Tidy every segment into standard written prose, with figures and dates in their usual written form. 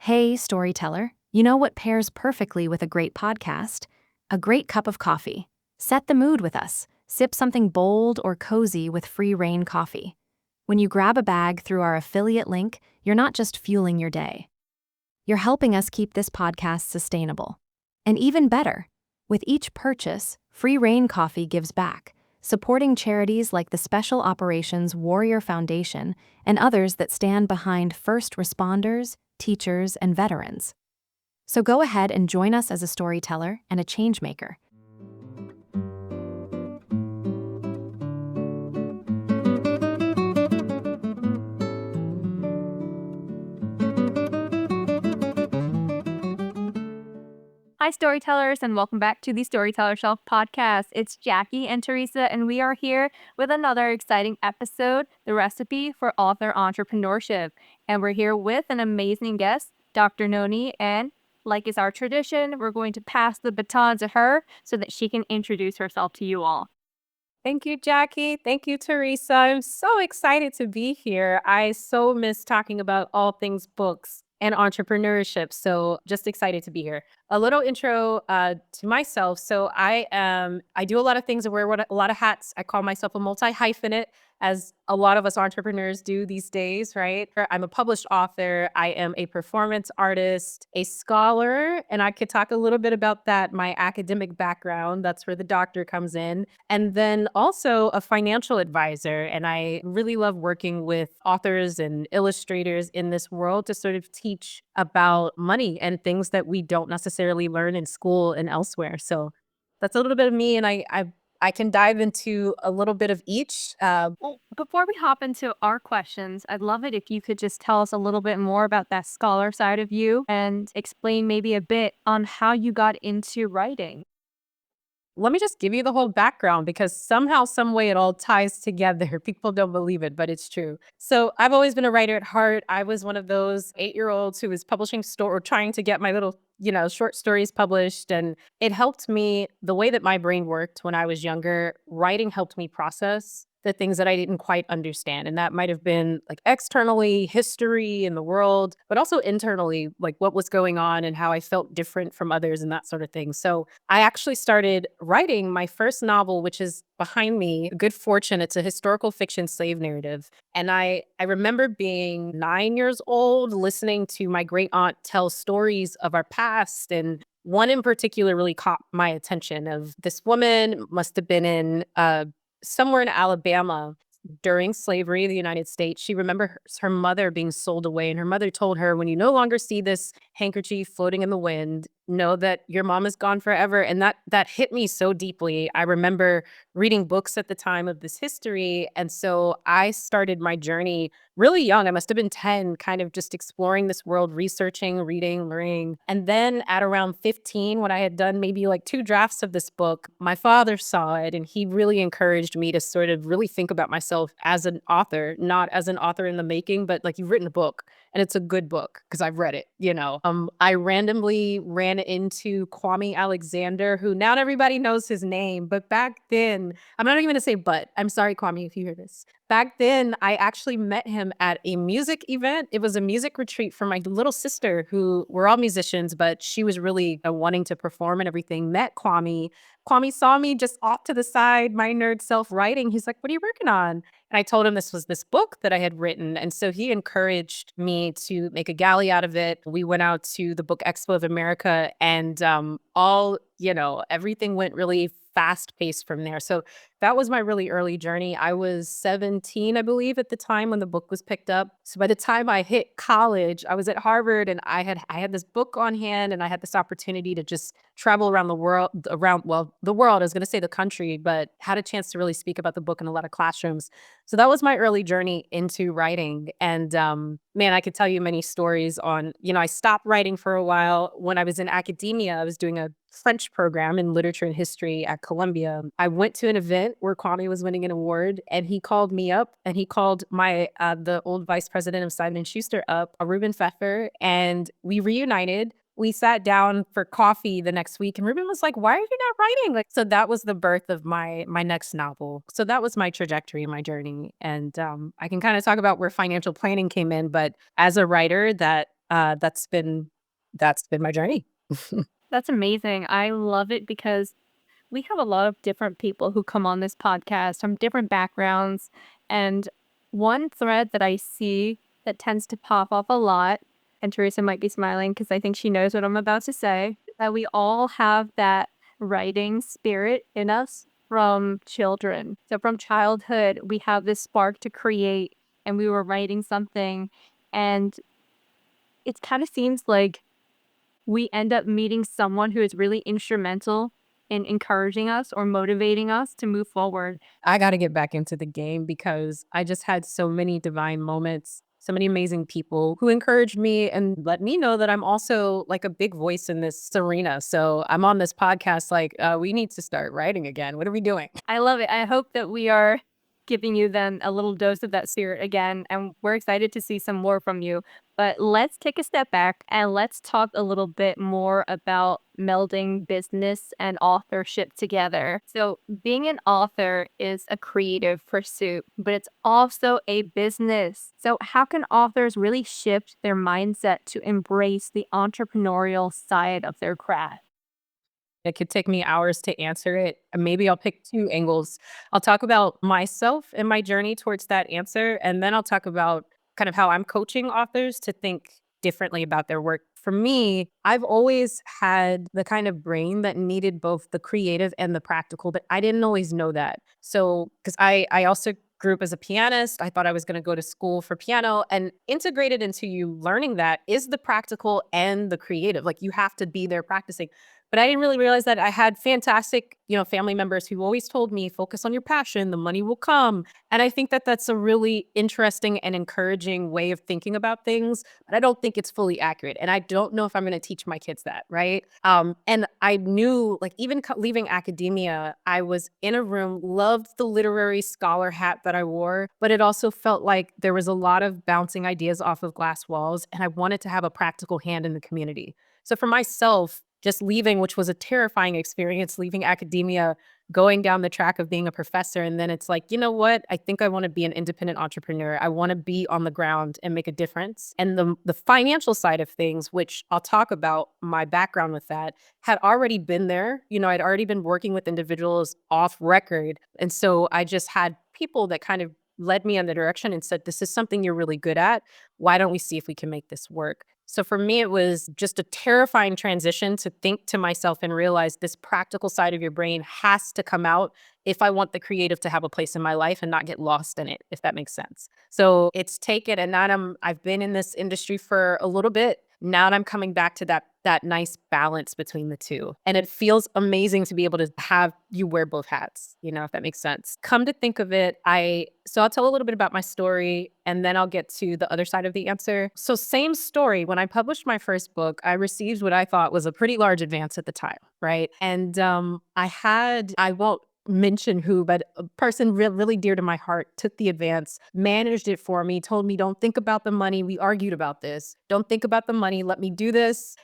Hey, storyteller. You know what pairs perfectly with a great podcast? A great cup of coffee. Set the mood with us. Sip something bold or cozy with free reign coffee. When you grab a bag through our affiliate link, you're not just fueling your day. You're helping us keep this podcast sustainable. And even better, with each purchase, free reign coffee gives back, supporting charities like the Special Operations Warrior Foundation and others that stand behind first responders, teachers, and veterans. So go ahead and join us as a storyteller and a changemaker. Hi, storytellers, and welcome back to the Storyteller Shelf podcast. It's Jackie and Teresa, and we are here with another exciting episode, the recipe for author entrepreneurship. And we're here with an amazing guest, Dr. Noni, and like is our tradition, we're going to pass the baton to her so that she can introduce herself to you all. Thank you, Jackie. Thank you, Teresa. I'm so excited to be here. I so miss talking about all things books and entrepreneurship. So just excited to be here. A little intro to myself. I do a lot of things. I wear a lot of hats. I call myself a multi-hyphenate, as a lot of us entrepreneurs do these days, right? I'm a published author. I am a performance artist, a scholar, and I could talk a little bit about that, my academic background. That's where the doctor comes in. And then also a financial advisor. And I really love working with authors and illustrators in this world to sort of teach about money and things that we don't necessarily learn in school and elsewhere. So that's a little bit of me. And I can dive into a little bit of each. Well, before we hop into our questions, I'd love it if you could just tell us a little bit more about that scholar side of you and explain maybe a bit on how you got into writing. Let me just give you the whole background because somehow, some way it all ties together. People don't believe it, but it's true. So I've always been a writer at heart. I was one of those 8-year-olds who was publishing or trying to get my little, short stories published. And it helped me the way that my brain worked when I was younger. Writing helped me process the things that I didn't quite understand. And that might have been like externally, history in the world, but also internally, like what was going on and how I felt different from others and that sort of thing. So I actually started writing my first novel, which is behind me, Good Fortune. It's a historical fiction slave narrative. And I remember being 9 years old, listening to my great aunt tell stories of our past. And one in particular really caught my attention of this woman must have been in somewhere in Alabama during slavery in the United States. She remembers her mother being sold away, and her mother told her, when you no longer see this handkerchief floating in the wind, know that your mom is gone forever. And that hit me so deeply. I remember reading books at the time of this history. And so I started my journey really young. I must have been 10, kind of just exploring this world, researching, reading, learning. And then at around 15, when I had done maybe like 2 drafts of this book, my father saw it and he really encouraged me to sort of really think about myself as an author, not as an author in the making, but like, you've written a book and it's a good book because I've read it. I randomly ran into Kwame Alexander, who now everybody knows his name, but back then, I'm not even going to say but. I'm sorry, Kwame, if you hear this. Back then, I actually met him at a music event. It was a music retreat for my little sister, who we're all musicians, but she was really wanting to perform and everything. Met Kwame. Kwame saw me just off to the side, my nerd self writing. He's like, "What are you working on?" And I told him this was this book that I had written. And so he encouraged me to make a galley out of it. We went out to the Book Expo of America and everything went really fast paced from there. So that was my really early journey. I was 17, I believe, at the time when the book was picked up. So by the time I hit college, I was at Harvard and I had this book on hand and I had this opportunity to just travel around the world, the world, I was going to say the country, but had a chance to really speak about the book in a lot of classrooms. So that was my early journey into writing. And man, I could tell you many stories on, I stopped writing for a while. When I was in academia, I was doing a French program in literature and history at Columbia. I went to an event where Kwame was winning an award and he called me up and he called the old vice president of Simon Schuster up, Ruben Pfeffer, and we reunited. We sat down for coffee the next week and Ruben was like, "Why are you not writing?" So that was the birth of my next novel. So that was my trajectory, my journey. And I can kind of talk about where financial planning came in, but as a writer, that That's been my journey. That's amazing. I love it because we have a lot of different people who come on this podcast from different backgrounds. And one thread that I see that tends to pop up a lot, and Teresa might be smiling because I think she knows what I'm about to say, that we all have that writing spirit in us from children. So from childhood, we have this spark to create, and we were writing something. And it kind of seems like we end up meeting someone who is really instrumental in encouraging us or motivating us to move forward. I got to get back into the game because I just had so many divine moments, so many amazing people who encouraged me and let me know that I'm also like a big voice in this arena. So I'm on this podcast, like, we need to start writing again. What are we doing? I love it. I hope that we are giving you then a little dose of that spirit again, and we're excited to see some more from you. But let's take a step back and let's talk a little bit more about melding business and authorship together. So, being an author is a creative pursuit, but it's also a business. So, how can authors really shift their mindset to embrace the entrepreneurial side of their craft? It could take me hours to answer it. And maybe I'll pick two angles. I'll talk about myself and my journey towards that answer. And then I'll talk about kind of how I'm coaching authors to think differently about their work. For me, I've always had the kind of brain that needed both the creative and the practical, but I didn't always know that. So, because I also grew up as a pianist, I thought I was going to go to school for piano, and integrated into you learning that is the practical and the creative. Like you have to be there practicing. But I didn't really realize that I had fantastic, family members who always told me, focus on your passion, the money will come. And I think that that's a really interesting and encouraging way of thinking about things. But I don't think it's fully accurate. And I don't know if I'm going to teach my kids that. Right. And I knew, like, even leaving academia, I was in a room, loved the literary scholar hat that I wore, but it also felt like there was a lot of bouncing ideas off of glass walls. And I wanted to have a practical hand in the community. So for myself, just leaving, which was a terrifying experience, leaving academia, going down the track of being a professor. And then it's like, you know what? I think I want to be an independent entrepreneur. I want to be on the ground and make a difference. And the financial side of things, which I'll talk about my background with that, had already been there. I'd already been working with individuals off record. And so I just had people that kind of led me in the direction and said, this is something you're really good at. Why don't we see if we can make this work? So for me, it was just a terrifying transition to think to myself and realize this practical side of your brain has to come out if I want the creative to have a place in my life and not get lost in it, if that makes sense. So it's taken, and now I've been in this industry for a little bit. Now I'm coming back to that nice balance between the two. And it feels amazing to be able to have you wear both hats, if that makes sense. Come to think of it, so I'll tell a little bit about my story and then I'll get to the other side of the answer. So same story. When I published my first book, I received what I thought was a pretty large advance at the time, right? And I won't mention who, but a person really dear to my heart took the advance, managed it for me, told me, don't think about the money. We argued about this. Don't think about the money. Let me do this,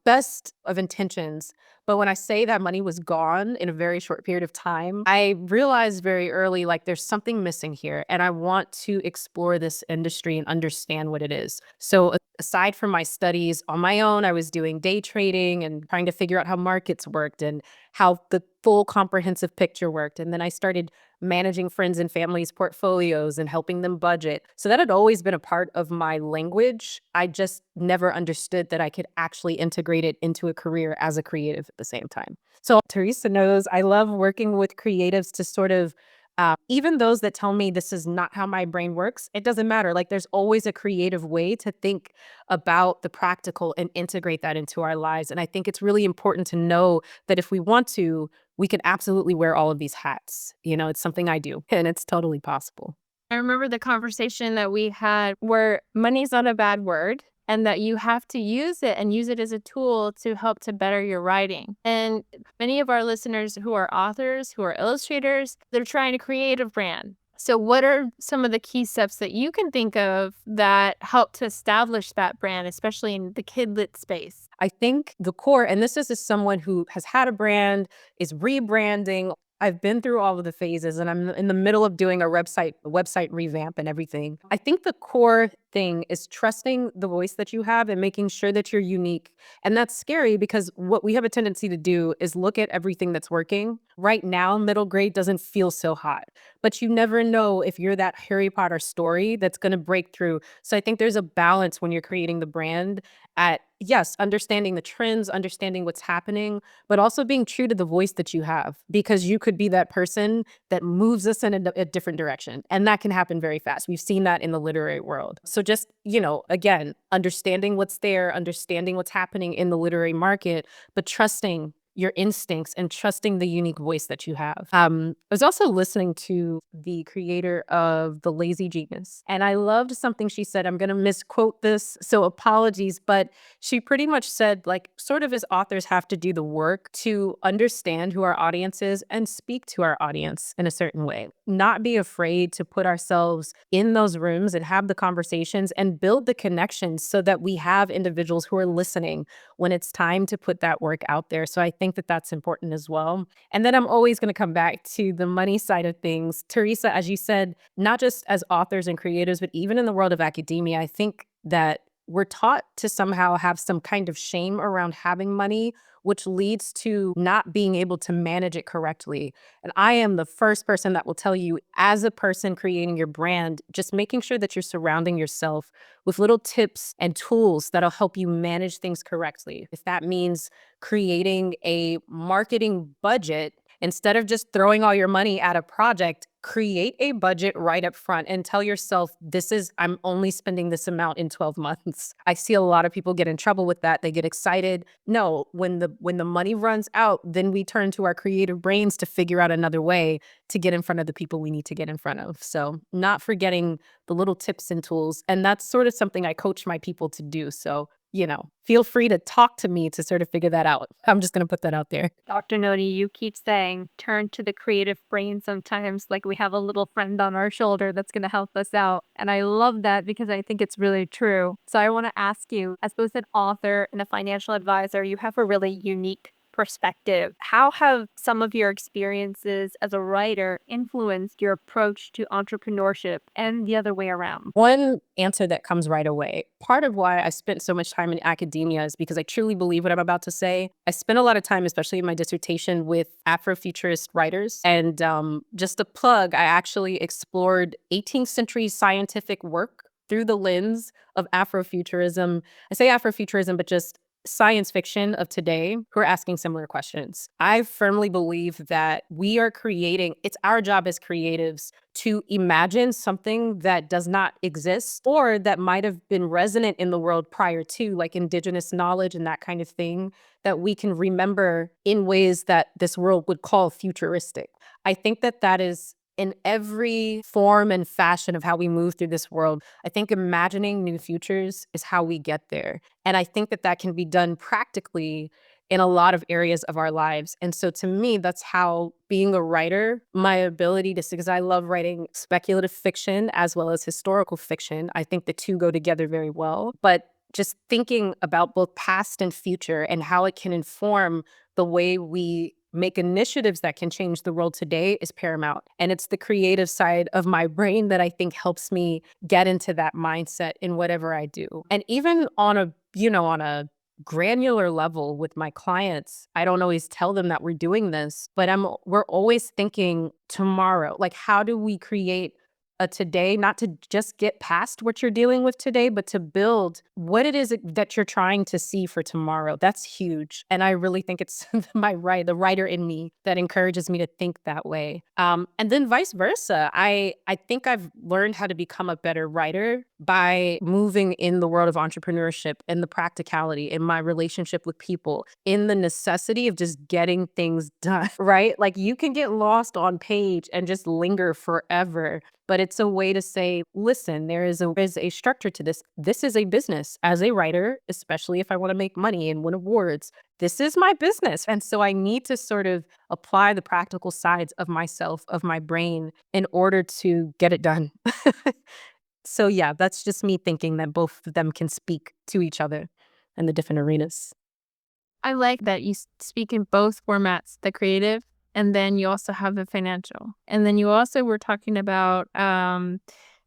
best of intentions. But when I say that money was gone in a very short period of time, I realized very early, like, there's something missing here. And I want to explore this industry and understand what it is. So aside from my studies on my own, I was doing day trading and trying to figure out how markets worked and how the full comprehensive picture worked. And then I started managing friends and family's portfolios and helping them budget. So that had always been a part of my language. I just never understood that I could actually integrate it into a career as a creative at the same time. So Teresa knows I love working with creatives to sort of even those that tell me this is not how my brain works, it doesn't matter. Like, there's always a creative way to think about the practical and integrate that into our lives. And I think it's really important to know that if we want to, we can absolutely wear all of these hats. It's something I do, and it's totally possible. I remember the conversation that we had where money's not a bad word and that you have to use it and use it as a tool to help to better your writing. And many of our listeners who are authors, who are illustrators, they're trying to create a brand. So what are some of the key steps that you can think of that help to establish that brand, especially in the kidlit space? I think the core, and this is as someone who has had a brand, is rebranding. I've been through all of the phases and I'm in the middle of doing a website revamp and everything. I think the core thing is trusting the voice that you have and making sure that you're unique. And that's scary because what we have a tendency to do is look at everything that's working. Right now, middle grade doesn't feel so hot, but you never know if you're that Harry Potter story that's going to break through. So I think there's a balance when you're creating the brand at, yes, understanding the trends, understanding what's happening, but also being true to the voice that you have, because you could be that person that moves us in a different direction. And that can happen very fast. We've seen that in the literary world. So just, again, understanding what's there, understanding what's happening in the literary market, but trusting your instincts and trusting the unique voice that you have. I was also listening to the creator of The Lazy Genius, and I loved something she said. I'm going to misquote this, so apologies, but she pretty much said, like, sort of as authors have to do the work to understand who our audience is and speak to our audience in a certain way. Not be afraid to put ourselves in those rooms and have the conversations and build the connections so that we have individuals who are listening when it's time to put that work out there. So I think that that's important as well. And then I'm always going to come back to the money side of things. Teresa, as you said, not just as authors and creators, but even in the world of academia, I think that we're taught to somehow have some kind of shame around having money, which leads to not being able to manage it correctly. And I am the first person that will tell you, as a person creating your brand, just making sure that you're surrounding yourself with little tips and tools that'll help you manage things correctly. If that means creating a marketing budget, instead of just throwing all your money at a project, create a budget right up front and tell yourself, I'm only spending this amount in 12 months. I see a lot of people get in trouble with that. They get excited. No, when the money runs out, then we turn to our creative brains to figure out another way to get in front of the people we need to get in front of. So not forgetting the little tips and tools. And that's sort of something I coach my people to do. So, feel free to talk to me to sort of figure that out. I'm just going to put that out there. Dr. Noni, you keep saying turn to the creative brain sometimes, like we have a little friend on our shoulder that's going to help us out. And I love that because I think it's really true. So I want to ask you, as both an author and a financial advisor, you have a really unique perspective. How have some of your experiences as a writer influenced your approach to entrepreneurship and the other way around? One answer that comes right away. Part of why I spent so much time in academia is because I truly believe what I'm about to say. I spent a lot of time, especially in my dissertation, with Afrofuturist writers. And just a plug, I actually explored 18th century scientific work through the lens of Afrofuturism. I say Afrofuturism, but just science fiction of today who are asking similar questions. I firmly believe that it's our job as creatives to imagine something that does not exist or that might have been resonant in the world prior to, like indigenous knowledge and that kind of thing, that we can remember in ways that this world would call futuristic. I think that that is in every form and fashion of how we move through this world. I think imagining new futures is how we get there. And I think that that can be done practically in a lot of areas of our lives. And so to me, that's how being a writer, my ability to, because I love writing speculative fiction as well as historical fiction. I think the two go together very well. But just thinking about both past and future and how it can inform the way we make initiatives that can change the world today is paramount. And it's the creative side of my brain that I think helps me get into that mindset in whatever I do. And even on a granular level with my clients, I don't always tell them that we're doing this, but we're always thinking tomorrow, like how do we create a today, not to just get past what you're dealing with today, but to build what it is that you're trying to see for tomorrow. That's huge. And I really think it's the writer in me that encourages me to think that way. And then vice versa. I think I've learned how to become a better writer by moving in the world of entrepreneurship and the practicality in my relationship with people, in the necessity of just getting things done, right? Like you can get lost on page and just linger forever. But it's a way to say, listen, there is a structure to this. This is a business. As a writer, especially if I want to make money and win awards, this is my business. And so I need to sort of apply the practical sides of myself, of my brain, in order to get it done. So yeah, that's just me thinking that both of them can speak to each other in the different arenas. I like that you speak in both formats, the creative, and then you also have the financial. And then you also were talking about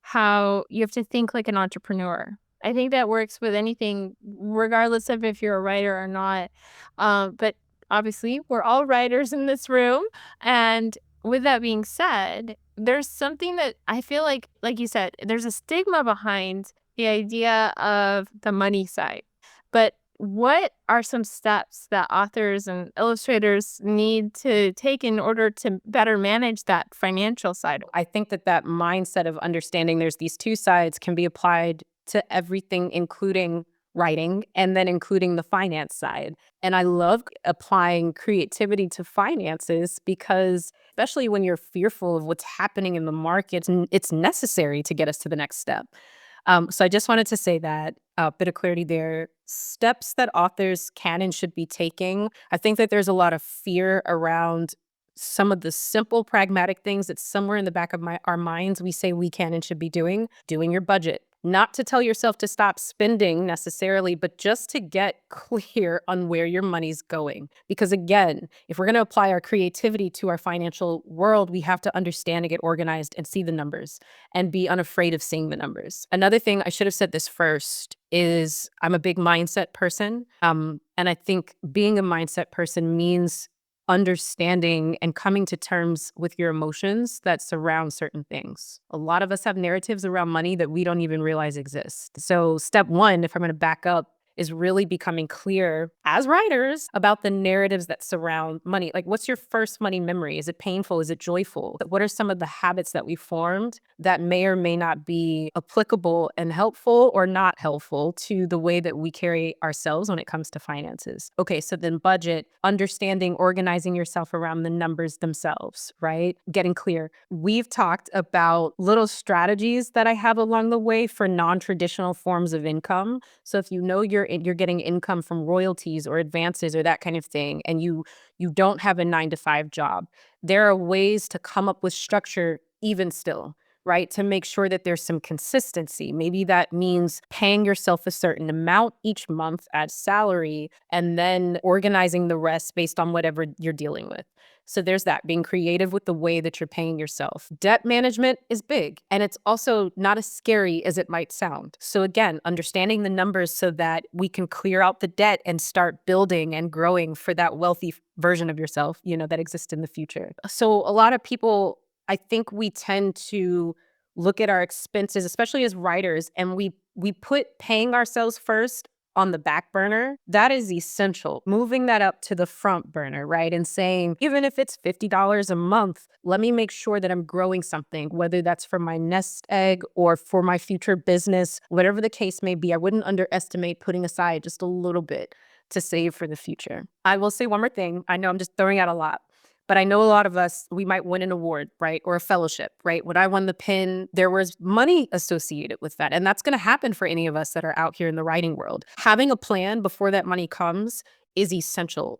how you have to think like an entrepreneur. I think that works with anything, regardless of if you're a writer or not. But obviously, we're all writers in this room. And with that being said, there's something that I feel like you said, there's a stigma behind the idea of the money side. But what are some steps that authors and illustrators need to take in order to better manage that financial side? I think that that mindset of understanding there's these two sides can be applied to everything, including writing and then including the finance side. And I love applying creativity to finances because, especially when you're fearful of what's happening in the markets, it's necessary to get us to the next step. So I just wanted to say that bit of clarity there. Steps that authors can and should be taking. I think that there's a lot of fear around some of the simple pragmatic things that somewhere in the back of our minds we say we can and should be doing your budget. Not to tell yourself to stop spending necessarily, but just to get clear on where your money's going. Because again, if we're going to apply our creativity to our financial world, we have to understand and get organized and see the numbers and be unafraid of seeing the numbers. Another thing, I should have said this first, is I'm a big mindset person. And I think being a mindset person means understanding and coming to terms with your emotions that surround certain things. A lot of us have narratives around money that we don't even realize exist. So step one, if I'm going to back up, is really becoming clear as writers about the narratives that surround money. Like, what's your first money memory? Is it painful? Is it joyful? What are some of the habits that we formed that may or may not be applicable and helpful or not helpful to the way that we carry ourselves when it comes to finances? Okay, so then budget, understanding, organizing yourself around the numbers themselves, right? Getting clear. We've talked about little strategies that I have along the way for non-traditional forms of income. So if you know you're getting income from royalties or advances or that kind of thing, and you don't have a 9 to 5 job, there are ways to come up with structure even still, right? To make sure that there's some consistency. Maybe that means paying yourself a certain amount each month as salary and then organizing the rest based on whatever you're dealing with. So there's that, being creative with the way that you're paying yourself. Debt management is big, and it's also not as scary as it might sound. So again, understanding the numbers so that we can clear out the debt and start building and growing for that wealthy version of yourself, that exists in the future. So a lot of people, I think we tend to look at our expenses, especially as writers, and we put paying ourselves first on the back burner. That is essential. Moving that up to the front burner, right? And saying, even if it's $50 a month, let me make sure that I'm growing something, whether that's for my nest egg or for my future business, whatever the case may be. I wouldn't underestimate putting aside just a little bit to save for the future. I will say one more thing. I know I'm just throwing out a lot, but I know a lot of us, we might win an award, right? Or a fellowship, right? When I won the PIN, there was money associated with that. And that's going to happen for any of us that are out here in the writing world. Having a plan before that money comes is essential.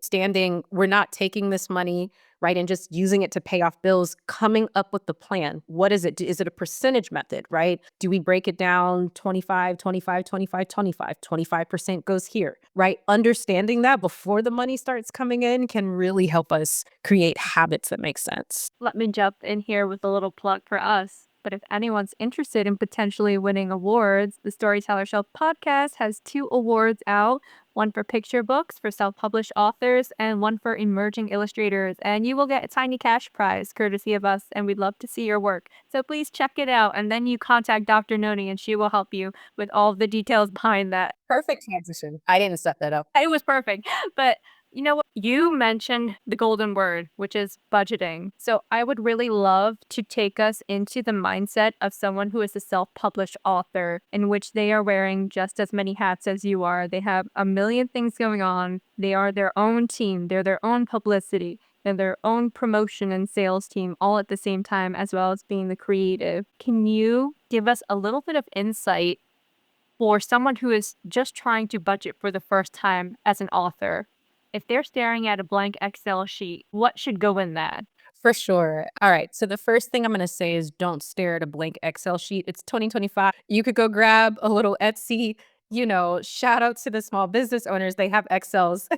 We're not taking this money, right, and just using it to pay off bills, coming up with the plan. What is it? Is it a percentage method, right? Do we break it down 25, 25, 25, 25, 25% goes here, right? Understanding that before the money starts coming in can really help us create habits that make sense. Let me jump in here with a little plug for us. But if anyone's interested in potentially winning awards, the Storyteller Shelf podcast has 2 awards out, one for picture books for self-published authors and one for emerging illustrators. And you will get a tiny cash prize courtesy of us, and we'd love to see your work. So please check it out, and then you contact Dr. Noni and she will help you with all the details behind that. Perfect transition. I didn't set that up. It was perfect. But you know what? You mentioned the golden word, which is budgeting. So I would really love to take us into the mindset of someone who is a self-published author, in which they are wearing just as many hats as you are. They have a million things going on. They are their own team. They're their own publicity and their own promotion and sales team all at the same time, as well as being the creative. Can you give us a little bit of insight for someone who is just trying to budget for the first time as an author? If they're staring at a blank Excel sheet, what should go in that? For sure. All right. So the first thing I'm going to say is don't stare at a blank Excel sheet. It's 2025. You could go grab a little Etsy, shout out to the small business owners. They have Excels.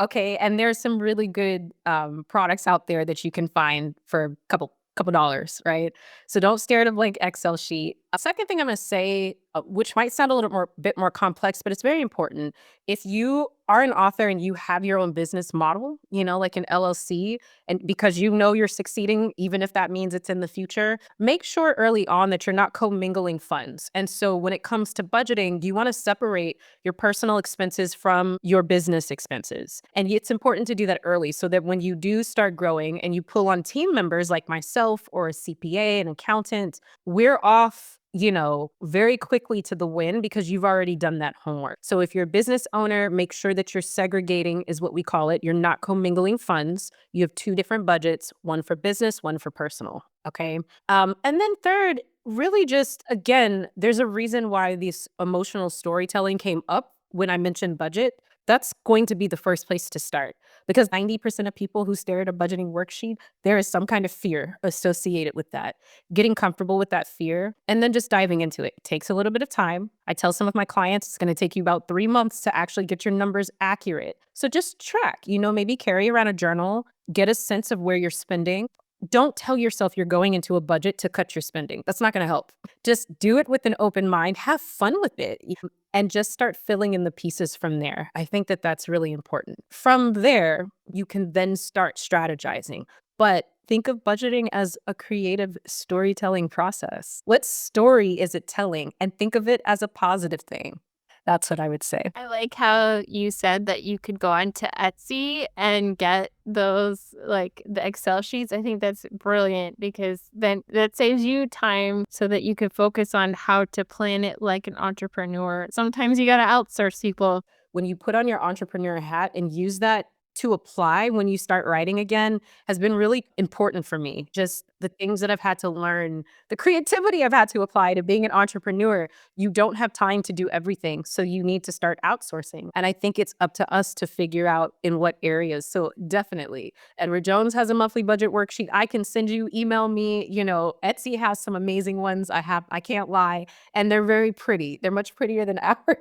Okay. And there's some really good products out there that you can find for a couple couple dollars, right? So don't stare at a blank Excel sheet. A second thing I'm going to say, which might sound a little bit more complex, but it's very important. If you are an author and you have your own business model, like an LLC, and because you're succeeding, even if that means it's in the future, make sure early on that you're not commingling funds. And so when it comes to budgeting, you want to separate your personal expenses from your business expenses. And it's important to do that early so that when you do start growing and you pull on team members like myself or a CPA, an accountant, we're off very quickly to the win because you've already done that homework. So if you're a business owner, make sure that you're segregating, is what we call it. You're not commingling funds. You have two different budgets, one for business, one for personal. Okay. And then third, really just, again, there's a reason why this emotional storytelling came up when I mentioned budget. That's going to be the first place to start because 90% of people who stare at a budgeting worksheet, there is some kind of fear associated with that. Getting comfortable with that fear and then just diving into it. It takes a little bit of time. I tell some of my clients it's going to take you about 3 months to actually get your numbers accurate. So just track, maybe carry around a journal, get a sense of where you're spending. Don't tell yourself you're going into a budget to cut your spending. That's not going to help. Just do it with an open mind. Have fun with it and just start filling in the pieces from there. I think that that's really important. From there, you can then start strategizing. But think of budgeting as a creative storytelling process. What story is it telling? And think of it as a positive thing. That's what I would say. I like how you said that you could go onto Etsy and get those, like the Excel sheets. I think that's brilliant because then that saves you time so that you can focus on how to plan it like an entrepreneur. Sometimes you got to outsource people. When you put on your entrepreneur hat and use that to apply when you start writing again has been really important for me. Just the things that I've had to learn, the creativity I've had to apply to being an entrepreneur. You don't have time to do everything. So you need to start outsourcing. And I think it's up to us to figure out in what areas. So definitely, Edward Jones has a monthly budget worksheet. I can send you, email me, Etsy has some amazing ones. I can't lie. And they're very pretty. They're much prettier than ours.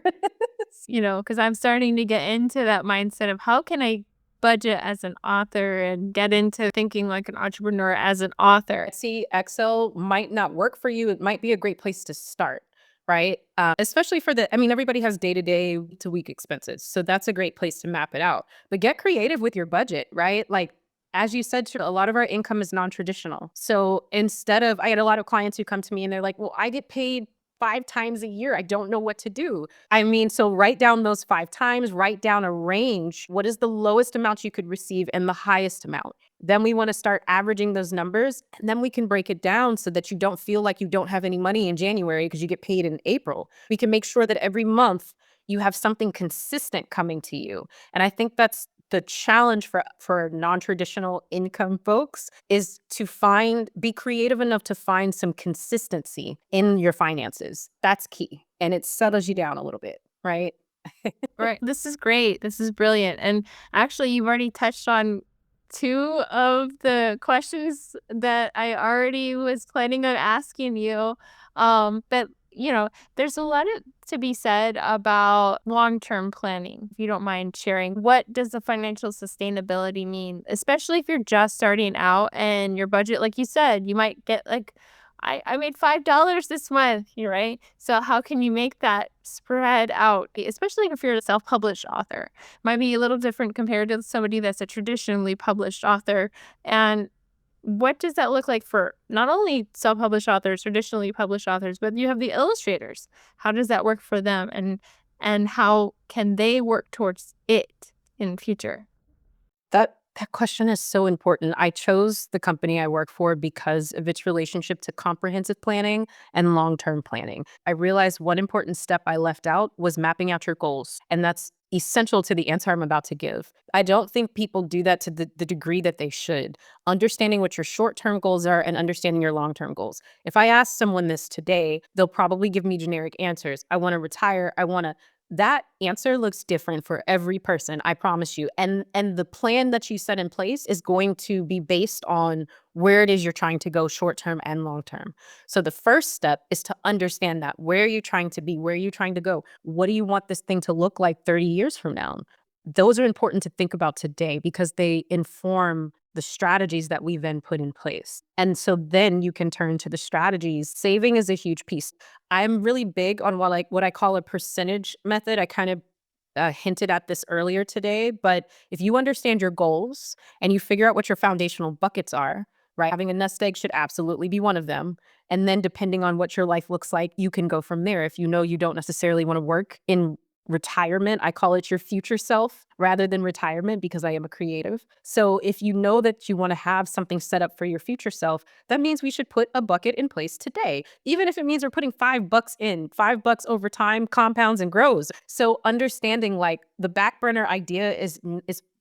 Because I'm starting to get into that mindset of how can I budget as an author and get into thinking like an entrepreneur as an author. See, Excel might not work for you. It might be a great place to start, right? Especially for everybody has day-to-day to week expenses. So that's a great place to map it out. But get creative with your budget, right? Like, as you said, a lot of our income is non-traditional. So I had a lot of clients who come to me and they're like, well, I get paid 5 times a year. I don't know what to do. So write down those 5 times, write down a range. What is the lowest amount you could receive and the highest amount? Then we want to start averaging those numbers and then we can break it down so that you don't feel like you don't have any money in January because you get paid in April. We can make sure that every month you have something consistent coming to you. And I think that's the challenge for non-traditional income folks is to be creative enough to find some consistency in your finances. That's key. And it settles you down a little bit, right? Right. This is great. This is brilliant. And actually, you've already touched on 2 of the questions that I already was planning on asking you. But there's a lot to be said about long-term planning. If you don't mind sharing, what does the financial sustainability mean, especially if you're just starting out and your budget, like you said, you might get like, I made $5 this month, you're right? So how can you make that spread out, especially if you're a self-published author? Might be a little different compared to somebody that's a traditionally published author. And what does that look like for not only self-published authors, traditionally published authors, but you have the illustrators? How does that work for them, and how can they work towards it in future? That question is so important. I chose the company I work for because of its relationship to comprehensive planning and long-term planning. I realized one important step I left out was mapping out your goals, and that's essential to the answer I'm about to give. I don't think people do that to the degree that they should. Understanding what your short-term goals are and understanding your long-term goals. If I ask someone this today, they'll probably give me generic answers. I want to retire. That answer looks different for every person, I promise you. And the plan that you set in place is going to be based on where it is you're trying to go short term and long term. So the first step is to understand that. Where are you trying to be? Where are you trying to go? What do you want this thing to look like 30 years from now? Those are important to think about today because they inform the strategies that we then put in place. And so then you can turn to the strategies. Saving is a huge piece. I'm really big on what I call a percentage method. I kind of hinted at this earlier today, but if you understand your goals and you figure out what your foundational buckets are, right? Having a nest egg should absolutely be one of them. And then depending on what your life looks like, you can go from there. If you know you don't necessarily want to work in retirement, I call it your future self rather than retirement because I am a creative. So if you know that you want to have something set up for your future self, that means we should put a bucket in place today. Even if it means we're putting $5 in, $5 over time compounds and grows. So understanding like the back burner idea is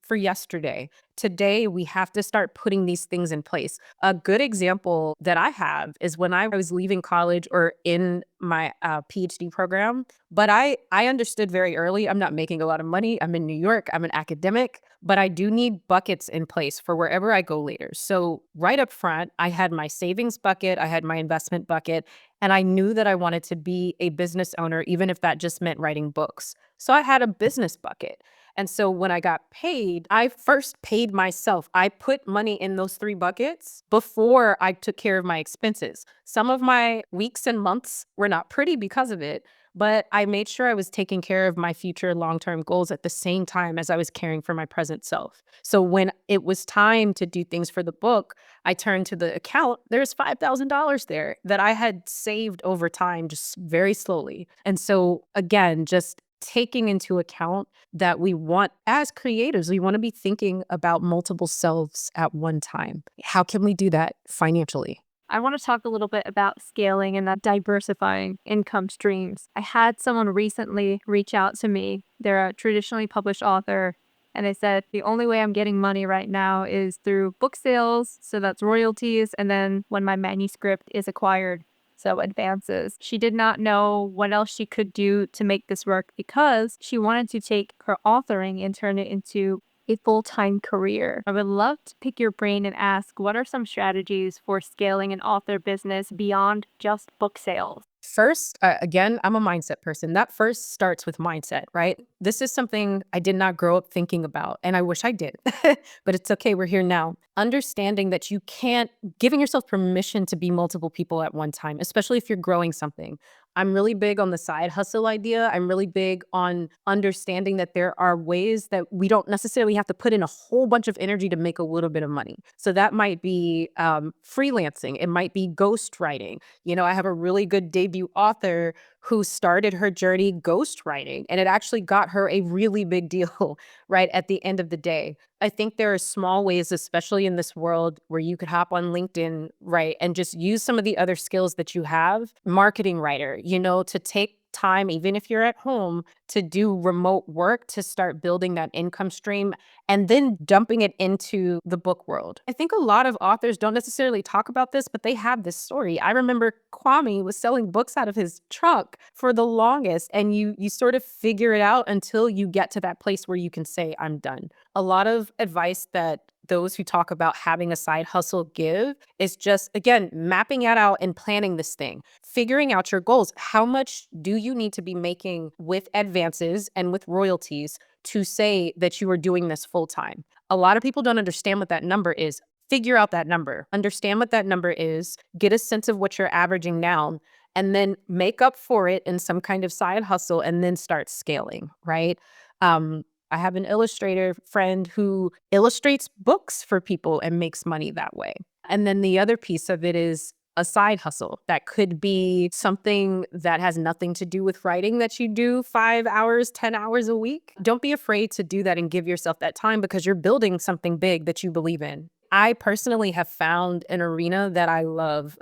for yesterday. Today, we have to start putting these things in place. A good example that I have is when I was leaving college or in my PhD program, but I understood very early, I'm not making a lot of money. I'm in New York. I'm an academic, but I do need buckets in place for wherever I go later. So right up front, I had my savings bucket, I had my investment bucket, and I knew that I wanted to be a business owner, even if that just meant writing books. So I had a business bucket. And so when I got paid, I first paid myself. I put money in those 3 buckets before I took care of my expenses. Some of my weeks and months were not pretty because of it, but I made sure I was taking care of my future long-term goals at the same time as I was caring for my present self. So when it was time to do things for the book, I turned to the account. There's $5,000 there that I had saved over time, just very slowly. And so again, just taking into account that we want, as creators, we want to be thinking about multiple selves at one time. How can we do that financially? I want to talk a little bit about scaling and that diversifying income streams. I had someone recently reach out to me. They're a traditionally published author. And they said, the only way I'm getting money right now is through book sales. So that's royalties. And then when my manuscript is acquired, so advances. She did not know what else she could do to make this work because she wanted to take her authoring and turn it into a full-time career. I would love to pick your brain and ask, what are some strategies for scaling an author business beyond just book sales? First, again, I'm a mindset person. That first starts with mindset, right? This is something I did not grow up thinking about, and I wish I did, but it's okay. We're here now. Understanding that you can't, giving yourself permission to be multiple people at one time, especially if you're growing something. I'm really big on the side hustle idea. I'm really big on understanding that there are ways that we don't necessarily have to put in a whole bunch of energy to make a little bit of money. So that might be freelancing. It might be ghostwriting. You know, I have a really good debut author who started her journey ghostwriting, and it actually got her a really big deal right at the end of the day. I think there are small ways, especially in this world, where you could hop on LinkedIn, right, and just use some of the other skills that you have. Marketing writer, you know, to take time, even if you're at home, to do remote work to start building that income stream and then dumping it into the book world. I think a lot of authors don't necessarily talk about this, but they have this story. I remember Kwame was selling books out of his truck for the longest, and you sort of figure it out until you get to that place where you can say, I'm done. A lot of advice that those who talk about having a side hustle give is just, again, mapping it out and planning this thing, figuring out your goals. How much do you need to be making with advances and with royalties to say that you are doing this full time? A lot of people don't understand what that number is. Figure out that number, understand what that number is, get a sense of what you're averaging now, and then make up for it in some kind of side hustle and then start scaling, right? I have an illustrator friend who illustrates books for people and makes money that way. And then the other piece of it is a side hustle that could be something that has nothing to do with writing that you do 5 hours, 10 hours a week. Don't be afraid to do that and give yourself that time because you're building something big that you believe in. I personally have found an arena that I love.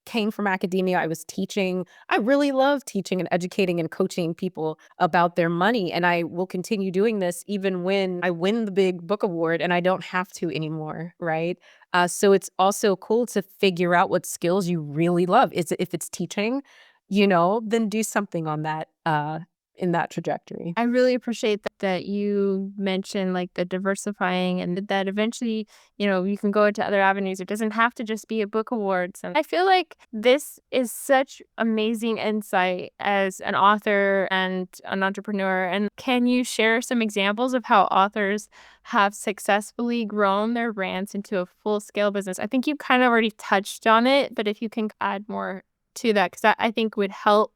Came from academia. I was teaching. I really love teaching and educating and coaching people about their money. And I will continue doing this even when I win the big book award and I don't have to anymore, right? So it's also cool to figure out what skills you really love. If it's teaching, you know, then do something on that in that trajectory. I really appreciate that you mentioned like the diversifying and that eventually, you can go into other avenues. It doesn't have to just be a book awards. And I feel like this is such amazing insight as an author and an entrepreneur. And can you share some examples of how authors have successfully grown their brands into a full scale business? I think you kind of already touched on it, but if you can add more to that, because I think would help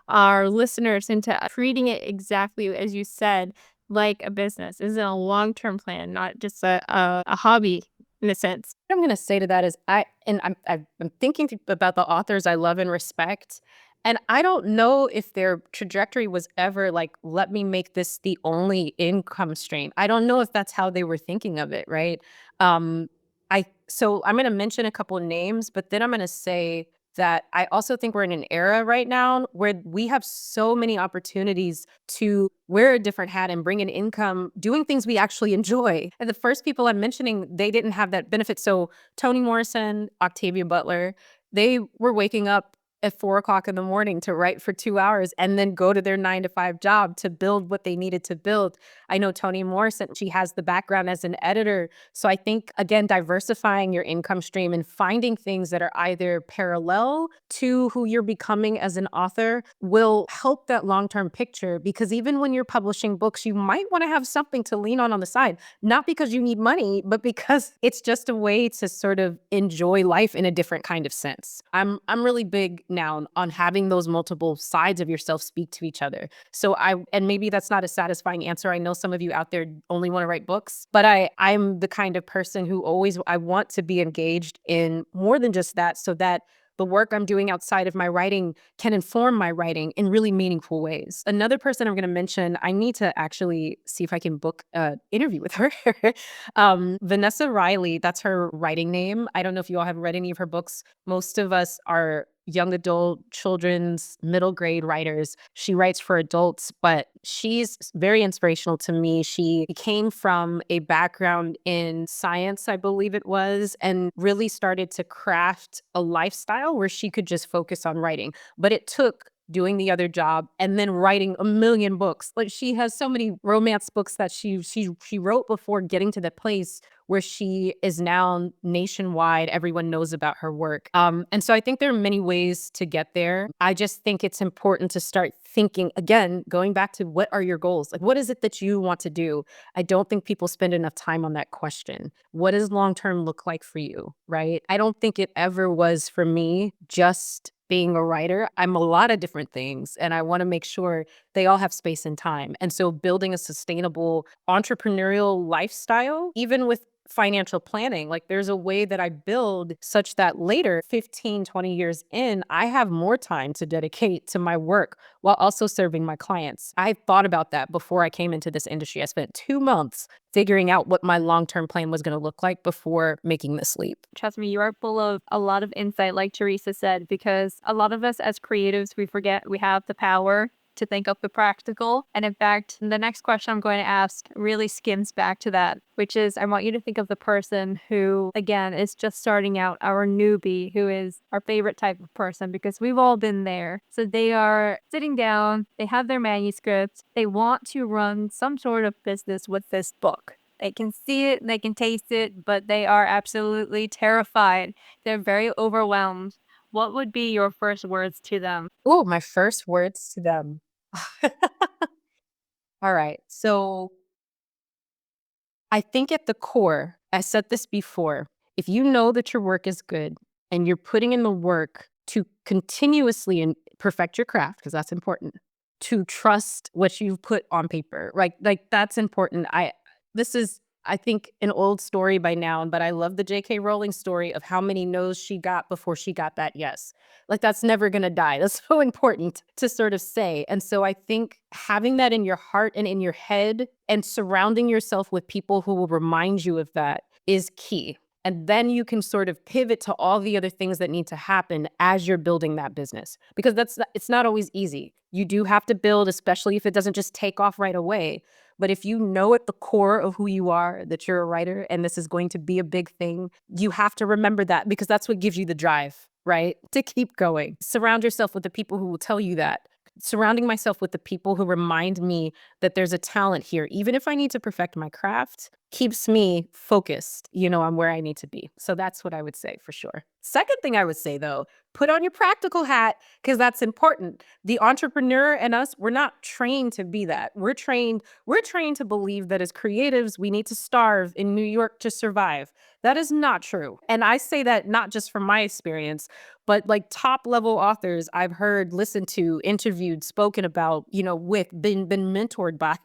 our listeners into treating it exactly as you said, like a business. This is a long-term plan, not just a hobby in a sense. What I'm going to say to that is I'm thinking about the authors I love and respect. And I don't know if their trajectory was ever like, let me make this the only income stream. I don't know if that's how they were thinking of it, right? Um, so I'm going to mention a couple of names, but then I'm going to say that I also think we're in an era right now where we have so many opportunities to wear a different hat and bring in income doing things we actually enjoy. And the first people I'm mentioning, they didn't have that benefit. So Toni Morrison, Octavia Butler, they were waking up at 4 o'clock in the morning to write for 2 hours and then go to their 9 to 5 job to build what they needed to build. I know Toni Morrison, she has the background as an editor. So I think, again, diversifying your income stream and finding things that are either parallel to who you're becoming as an author will help that long-term picture. Because even when you're publishing books, you might want to have something to lean on the side, not because you need money, but because it's just a way to sort of enjoy life in a different kind of sense. I'm really big now on having those multiple sides of yourself speak to each other. So and maybe that's not a satisfying answer. I know some of you out there only want to write books, but I'm the kind of person who I want to be engaged in more than just that, so that the work I'm doing outside of my writing can inform my writing in really meaningful ways. Another person I'm going to mention, I need to actually see if I can book an interview with her. Vanessa Riley, that's her writing name. I don't know if you all have read any of her books. Most of us are young adult, children's, middle grade writers. She writes for adults, but she's very inspirational to me. She came from a background in science, I believe it was, and really started to craft a lifestyle where she could just focus on writing. But it took doing the other job and then writing a million books. Like, she has so many romance books that she wrote before getting to the place where she is now nationwide. Everyone knows about her work. And so I think there are many ways to get there. I just think it's important to start thinking, again, going back to what are your goals? Like, what is it that you want to do? I don't think people spend enough time on that question. What does long-term look like for you, right? I don't think it ever was for me just being a writer. I'm a lot of different things, and I want to make sure they all have space and time. And so building a sustainable entrepreneurial lifestyle, even with financial planning, like, there's a way that I build such that later, 15, 20 years in, I have more time to dedicate to my work while also serving my clients. I thought about that before I came into this industry. I spent 2 months figuring out what my long-term plan was going to look like before making this leap. Trust me, you are full of a lot of insight, like Teresa said, because a lot of us as creatives, we forget we have the power to think of the practical. And in fact, the next question I'm going to ask really skims back to that, which is I want you to think of the person who, again, is just starting out, our newbie, who is our favorite type of person, because we've all been there. So they are sitting down, they have their manuscripts, they want to run some sort of business with this book. They can see it, they can taste it, but they are absolutely terrified. They're very overwhelmed. What would be your first words to them? Oh, my first words to them. All right. So I think at the core, I said this before, if you know that your work is good and you're putting in the work to continuously perfect your craft, because that's important, to trust what you've put on paper, right? Like, that's important. This is, I think, an old story by now, but I love the J.K. Rowling story of how many no's she got before she got that yes. Like, that's never going to die. That's so important to sort of say. And so I think having that in your heart and in your head and surrounding yourself with people who will remind you of that is key. And then you can sort of pivot to all the other things that need to happen as you're building that business. Because it's not always easy. You do have to build, especially if it doesn't just take off right away. But if you know at the core of who you are that you're a writer and this is going to be a big thing, you have to remember that, because that's what gives you the drive, right? To keep going. Surround yourself with the people who will tell you that. surrounding myself with the people who remind me that there's a talent here, even if I need to perfect my craft, keeps me focused, on where I need to be. So that's what I would say for sure. Second thing I would say though, put on your practical hat because that's important. The entrepreneur and us, we're not trained to be that. We're trained to believe that as creatives, we need to starve in New York to survive. That is not true. And I say that not just from my experience, but like top level authors I've heard, listened to, interviewed, spoken about, been mentored by,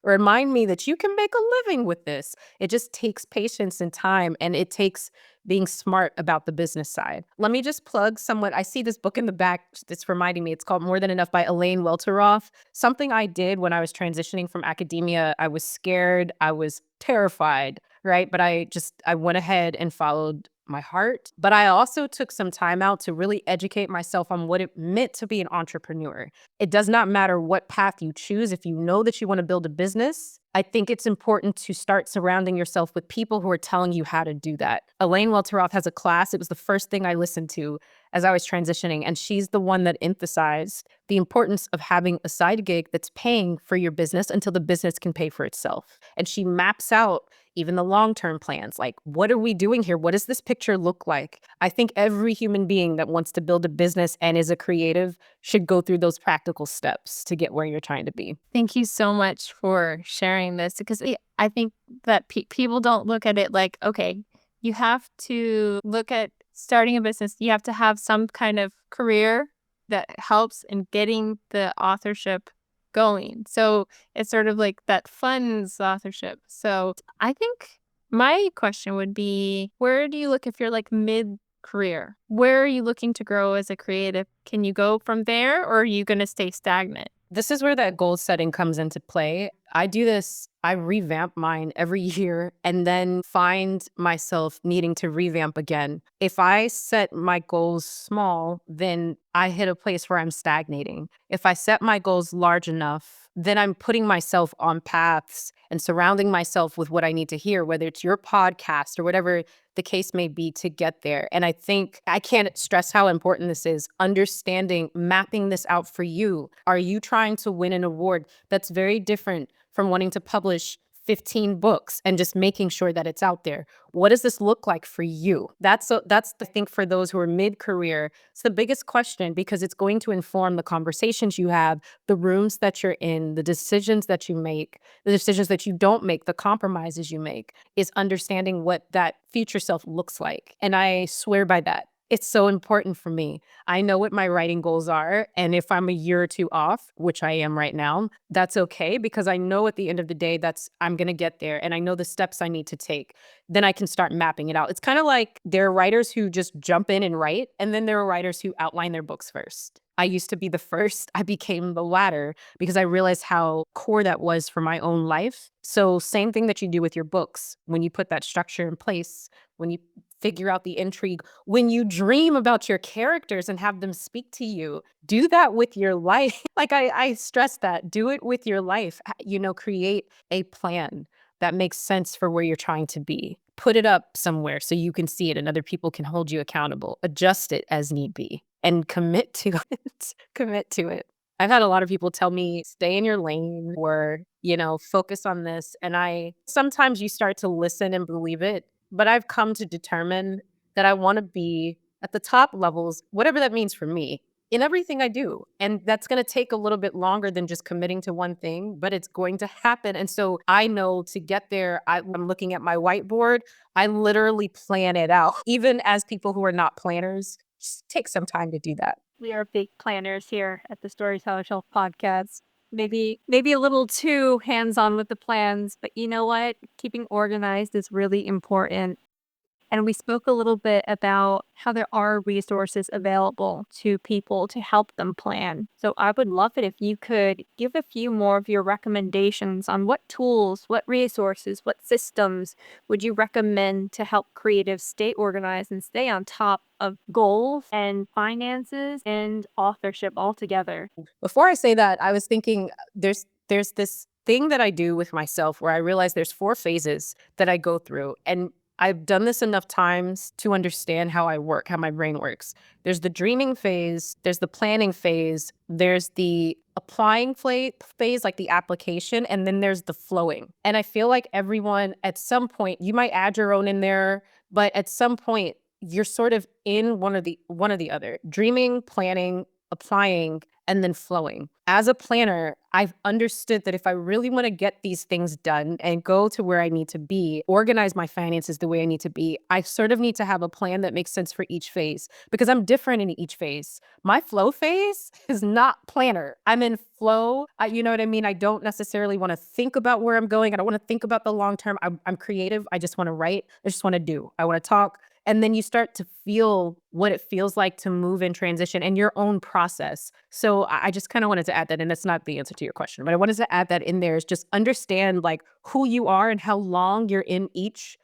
remind me that you can make a living with this. It just takes patience and time, and it takes being smart about the business side. Let me just plug somewhat. I see this book in the back that's reminding me. It's called More Than Enough by Elaine Welteroth. Something I did when I was transitioning from academia. I was scared. I was terrified, right? But I went ahead and followed my heart. But I also took some time out to really educate myself on what it meant to be an entrepreneur. It does not matter what path you choose. If you know that you want to build a business, I think it's important to start surrounding yourself with people who are telling you how to do that. Elaine Welteroth has a class. It was the first thing I listened to as I was transitioning. And she's the one that emphasized the importance of having a side gig that's paying for your business until the business can pay for itself. And she maps out even the long-term plans. Like, what are we doing here? What does this picture look like? I think every human being that wants to build a business and is a creative should go through those practical steps to get where you're trying to be. Thank you so much for sharing this because I think that people don't look at it like, okay, you have to look at starting a business. You have to have some kind of career that helps in getting the authorship going. So it's sort of like that funds authorship. So I think my question would be, where do you look if you're like mid-career? Where are you looking to grow as a creative? Can you go from there, or are you going to stay stagnant? This is where that goal setting comes into play. I do this, I revamp mine every year and then find myself needing to revamp again. If I set my goals small, then I hit a place where I'm stagnating. If I set my goals large enough, then I'm putting myself on paths and surrounding myself with what I need to hear, whether it's your podcast or whatever the case may be to get there. And I think I can't stress how important this is, understanding, mapping this out for you. Are you trying to win an award? That's very different from wanting to publish 15 books and just making sure that it's out there. What does this look like for you? That's the thing for those who are mid-career. It's the biggest question because it's going to inform the conversations you have, the rooms that you're in, the decisions that you make, the decisions that you don't make, the compromises you make, is understanding what that future self looks like. And I swear by that. It's so important for me. I know what my writing goals are. And if I'm a year or two off, which I am right now, that's okay because I know at the end of the day, I'm going to get there and I know the steps I need to take. Then I can start mapping it out. It's kind of like there are writers who just jump in and write, and then there are writers who outline their books first. I used to be the first. I became the latter because I realized how core that was for my own life. So same thing that you do with your books. When you put that structure in place, when you figure out the intrigue, when you dream about your characters and have them speak to you, do that with your life. Like I stress that, do it with your life. Create a plan that makes sense for where you're trying to be. Put it up somewhere so you can see it and other people can hold you accountable. Adjust it as need be and commit to it. Commit to it. I've had a lot of people tell me, stay in your lane or, focus on this. And sometimes you start to listen and believe it, but I've come to determine that I want to be at the top levels, whatever that means for me, in everything I do. And that's going to take a little bit longer than just committing to one thing, but it's going to happen. And so I know to get there, I'm looking at my whiteboard. I literally plan it out. Even as people who are not planners, just take some time to do that. We are big planners here at the Storyteller Shelf podcast. Maybe a little too hands-on with the plans, but you know what? Keeping organized is really important. And we spoke a little bit about how there are resources available to people to help them plan. So I would love it if you could give a few more of your recommendations on what tools, what resources, what systems would you recommend to help creatives stay organized and stay on top of goals and finances and authorship altogether. Before I say that, I was thinking there's this thing that I do with myself where I realize there's 4 phases that I go through. And I've done this enough times to understand how I work, how my brain works. There's the dreaming phase, there's the planning phase, there's the applying phase, like the application, and then there's the flowing. And I feel like everyone at some point, you might add your own in there, but at some point you're sort of in one or the other. Dreaming, planning, applying, and then flowing. As a planner, I've understood that if I really want to get these things done and go to where I need to be, organize my finances the way I need to be, I sort of need to have a plan that makes sense for each phase because I'm different in each phase. My flow phase is not planner. I'm in flow. You know what I mean? I don't necessarily want to think about where I'm going. I don't want to think about the long term. I'm creative. I just want to write. I just want to do. I want to talk. And then you start to feel what it feels like to move in transition and your own process. So I just kind of wanted to add that, and that's not the answer to your question, but I wanted to add that in there is just understand like who you are and how long you're in each,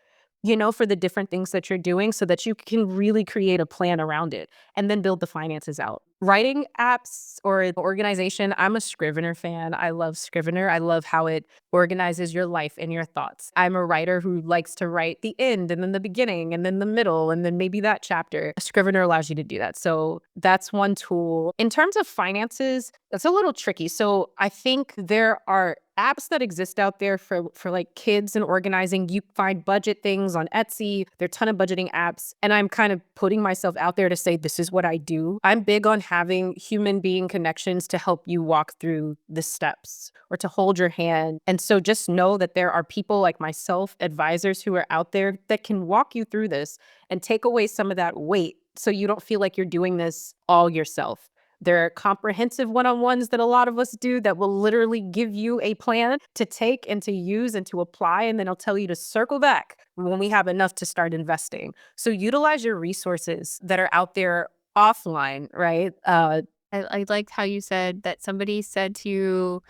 for the different things that you're doing so that you can really create a plan around it and then build the finances out. Writing apps or organization, I'm a Scrivener fan. I love Scrivener. I love how it organizes your life and your thoughts. I'm a writer who likes to write the end and then the beginning and then the middle and then maybe that chapter. Scrivener allows you to do that. So that's one tool. In terms of finances, that's a little tricky. So I think there are apps that exist out there for like kids and organizing. You find budget things on Etsy. There are a ton of budgeting apps. And I'm kind of putting myself out there to say, this is what I do. I'm big on having human being connections to help you walk through the steps or to hold your hand. And so just know that there are people like myself, advisors who are out there that can walk you through this and take away some of that weight so you don't feel like you're doing this all yourself. There are comprehensive one-on-ones that a lot of us do that will literally give you a plan to take and to use and to apply, and then I'll tell you to circle back when we have enough to start investing. So utilize your resources that are out there offline, right? I liked how you said that somebody said to you,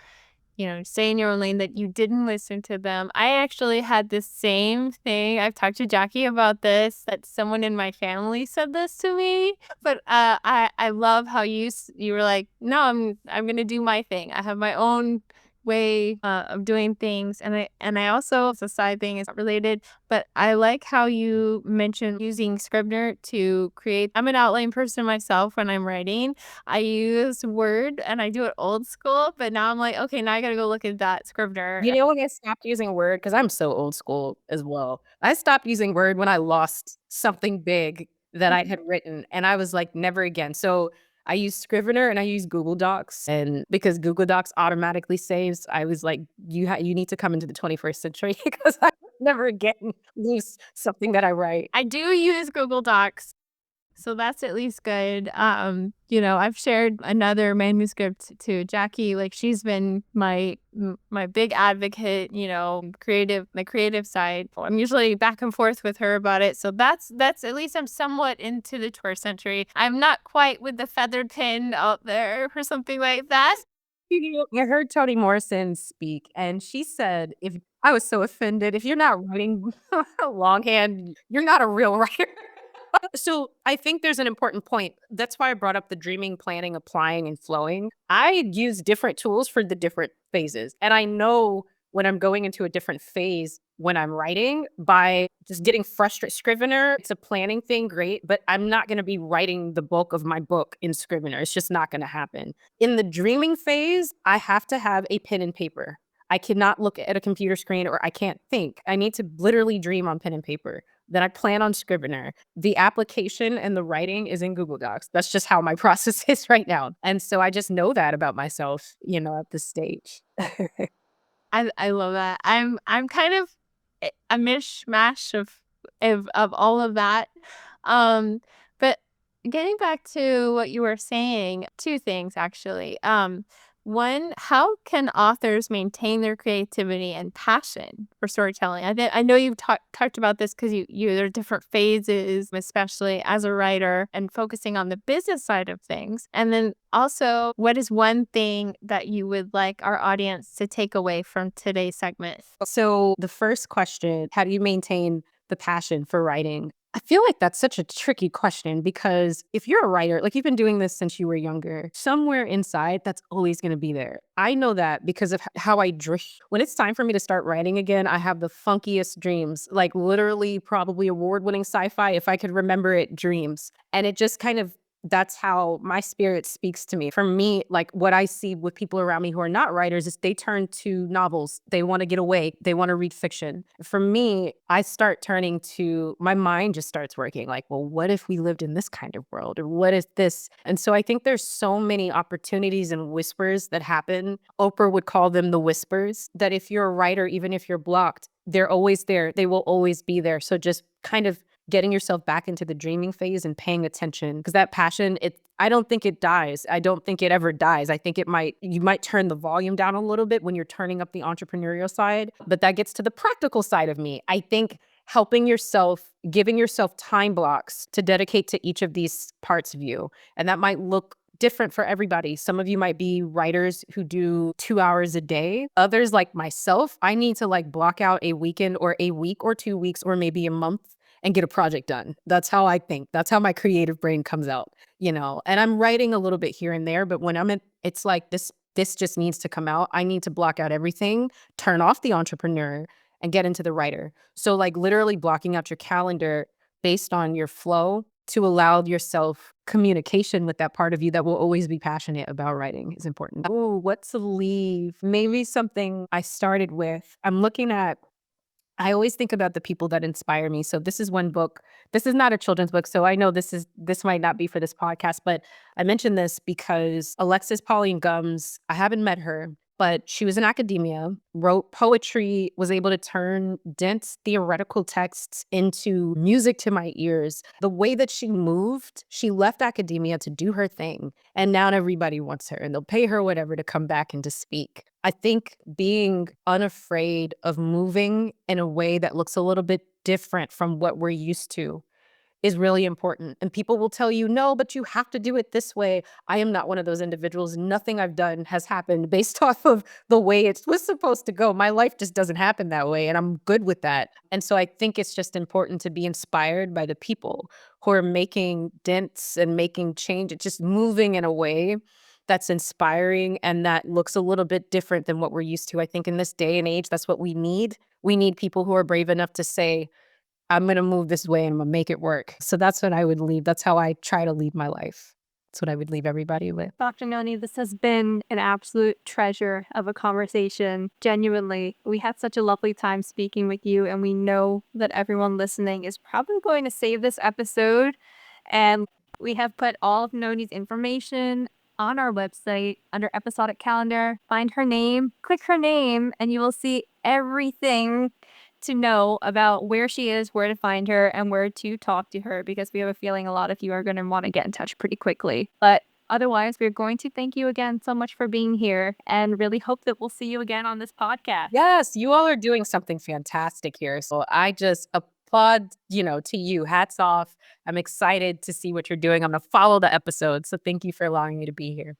stay in your own lane, that you didn't listen to them. I actually had the same thing. I've talked to Jackie about this, that someone in my family said this to me. But I love how you were like, no, I'm gonna do my thing. I have my own way of doing things, and I also, it's a side thing, it's not related, but I like how you mentioned using Scrivener to create. I'm an outline person myself when I'm writing. I use Word and I do it old school, but now I'm like, okay, now I gotta go look at that Scrivener. You know when I stopped using Word? Because I'm so old school as well. I stopped using Word when I lost something big that I had written, and I was like, never again. So I use Scrivener and I use Google Docs, and because Google Docs automatically saves, I was like, you need to come into the 21st century because I never again lose something that I write. I do use Google Docs, so that's at least good. I've shared another manuscript to Jackie. Like, she's been my big advocate, my creative side. I'm usually back and forth with her about it. So that's at least I'm somewhat into the 21st century. I'm not quite with the feathered pen out there or something like that. I heard Toni Morrison speak, and she said, if I was so offended, if you're not writing longhand, you're not a real writer. So I think there's an important point. That's why I brought up the dreaming, planning, applying, and flowing. I use different tools for the different phases. And I know when I'm going into a different phase when I'm writing by just getting frustrated. Scrivener, it's a planning thing, great, but I'm not going to be writing the bulk of my book in Scrivener. It's just not going to happen. In the dreaming phase, I have to have a pen and paper. I cannot look at a computer screen or I can't think. I need to literally dream on pen and paper. Then I plan on Scrivener. The application and the writing is in Google Docs. That's just how my process is right now. And so I just know that about myself, at this stage. I love that. I'm kind of a mishmash of all of that. But getting back to what you were saying, two things actually. One, how can authors maintain their creativity and passion for storytelling? I know you've talked about this because there are different phases, especially as a writer, and focusing on the business side of things. And then also, what is one thing that you would like our audience to take away from today's segment? So the first question, how do you maintain the passion for writing? I feel like that's such a tricky question because if you're a writer, like you've been doing this since you were younger, somewhere inside that's always going to be there. I know that because of how I dream. When it's time for me to start writing again, I have the funkiest dreams, like literally probably award-winning sci-fi, if I could remember it, dreams. And it just kind of that's how my spirit speaks to me. For me, like what I see with people around me who are not writers is they turn to novels. They want to get away. They want to read fiction. For me, I start turning to my mind just starts working like, well, what if we lived in this kind of world? Or what if this? And so I think there's so many opportunities and whispers that happen. Oprah would call them the whispers, that if you're a writer, even if you're blocked, they're always there. They will always be there. So just kind of getting yourself back into the dreaming phase and paying attention, because that passion, I don't think it dies. I don't think it ever dies. I think you might turn the volume down a little bit when you're turning up the entrepreneurial side, but that gets to the practical side of me. I think helping yourself, giving yourself time blocks to dedicate to each of these parts of you. And that might look different for everybody. Some of you might be writers who do 2 hours a day. Others, like myself, I need to like block out a weekend or a week or 2 weeks or maybe a month and get a project done. That's how I think. That's how my creative brain comes out, and I'm writing a little bit here and there, but when it's like this just needs to come out. I need to block out everything, turn off the entrepreneur and get into the writer. So like literally blocking out your calendar based on your flow to allow yourself communication with that part of you that will always be passionate about writing is important. Oh, what to leave? Maybe something I started with. I always think about the people that inspire me. So this is one book. This is not a children's book, so I know this might not be for this podcast, but I mentioned this because Alexis Pauline Gumbs, I haven't met her, but she was in academia, wrote poetry, was able to turn dense theoretical texts into music to my ears. The way that she moved, she left academia to do her thing, and now everybody wants her and they'll pay her whatever to come back and to speak. I think being unafraid of moving in a way that looks a little bit different from what we're used to is really important. And people will tell you, no, but you have to do it this way. I am not one of those individuals. Nothing I've done has happened based off of the way it was supposed to go. My life just doesn't happen that way. And I'm good with that. And so I think it's just important to be inspired by the people who are making dents and making change, just moving in a way that's inspiring and that looks a little bit different than what we're used to. I think in this day and age, that's what we need. We need people who are brave enough to say, I'm going to move this way and I'm going to make it work. So that's what I would leave. That's how I try to lead my life. That's what I would leave everybody with. Dr. Noni, this has been an absolute treasure of a conversation. Genuinely, we had such a lovely time speaking with you, and we know that everyone listening is probably going to save this episode. And we have put all of Noni's information on our website under episodic calendar. Find her name, click her name, and you will see everything to know about where she is, where to find her, and where to talk to her, because we have a feeling a lot of you are going to want to get in touch pretty quickly. But otherwise, we're going to thank you again so much for being here and really hope that we'll see you again on this podcast. Yes, you all are doing something fantastic here. So I just applaud, to you. Hats off. I'm excited to see what you're doing. I'm going to follow the episode. So thank you for allowing me to be here.